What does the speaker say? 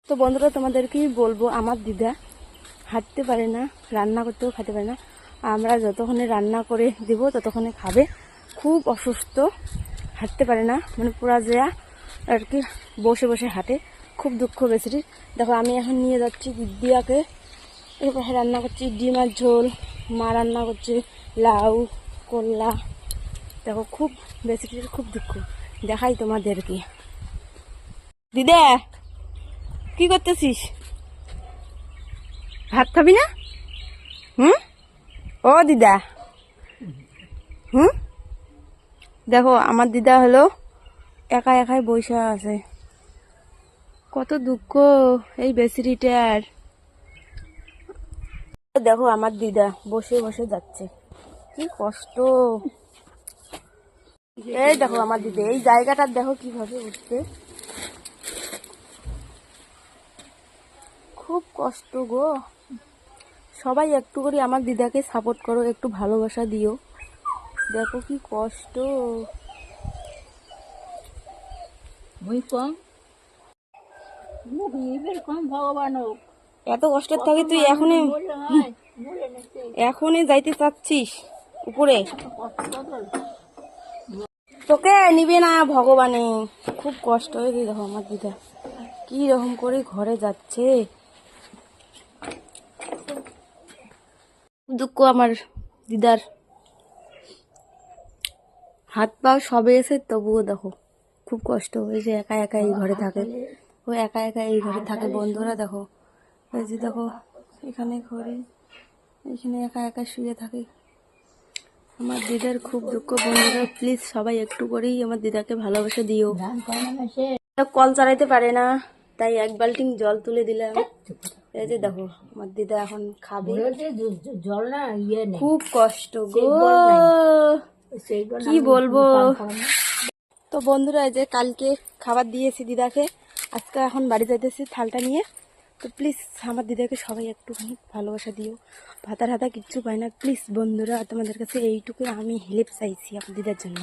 তো বন্ধুরা তোমাদেরকেই বলবো, আমার দিদা হাঁটতে পারে না, রান্না করতেও খেতে পারে না। আমরা যতক্ষণে রান্না করে দিব ততক্ষণে খাবে। খুব অসুস্থ, হাঁটতে পারে না, মানে পুরা যেয়া আর কি বসে বসে হাঁটে। খুব দুঃখ বেশিটির। দেখো আমি এখন নিয়ে যাচ্ছি দিদিয়াকে, এর পাশে রান্না করছি ডিমার ঝোল, মা রান্না করছে লাউ করলা। দেখো খুব বেশিটির খুব দুঃখ। দেখাই তোমাদেরকে। দিদা কি করতেছিস? ভাত খাবি না? ও দিদা, দেখো আমার দিদা হলো একা একাই বসে আছে। কত দুঃখ এই বেসিরিটার। দেখো আমার দিদা বসে বসে যাচ্ছে, কি কষ্ট। এই দেখো আমার দিদা, এই জায়গাটা দেখো কিভাবে উঠছে, খুব কষ্ট গো। সবাই একটু করে আমার দিদাকে সাপোর্ট করো, একটু ভালোবাসা দিও। দেখো কি কষ্ট। এত কষ্ট থাকে তুই এখনই যাইতে চাচ্ছিস উপরে? তোকে নিবে না ভগবানে। খুব কষ্ট হয়ে দেখো আমার দিদা কি রকম করে ঘরে যাচ্ছে। দুঃখ আমার দিদার, হাত পা সবে এসে তবুও দেখো খুব কষ্ট। ওই যে একা একা এই ঘরে থাকে, ও একা একা এই ঘরে থাকে। বন্ধুরা দেখো, এই যে দেখো এখানে ঘরে, এখানে একা একা শুয়ে থাকে। আমার দিদার খুব দুঃখ। বন্ধুরা প্লিজ সবাই একটু করেই আমার দিদাকে ভালোবাসা দিও। কল চালাইতে পারে না, তাই এক বালতি জল তুলে দিলাম। এই যে দেখো আমার দিদা এখন খাবে। খুব কষ্ট গো, কি বলবো। তো বন্ধুরা এই যে কালকে খাবার দিয়েছি দিদাকে, আজকে এখন বাড়ি যাইতেছি থালটা নিয়ে। তো প্লিজ আমার দিদাকে সবাই একটুখানি ভালোবাসা দিও। ভাতা হাতা কিচ্ছু পায় না। প্লিজ বন্ধুরা তোমাদের কাছে এইটুকু আমি হেল্প চাইছি আমার দিদার জন্য।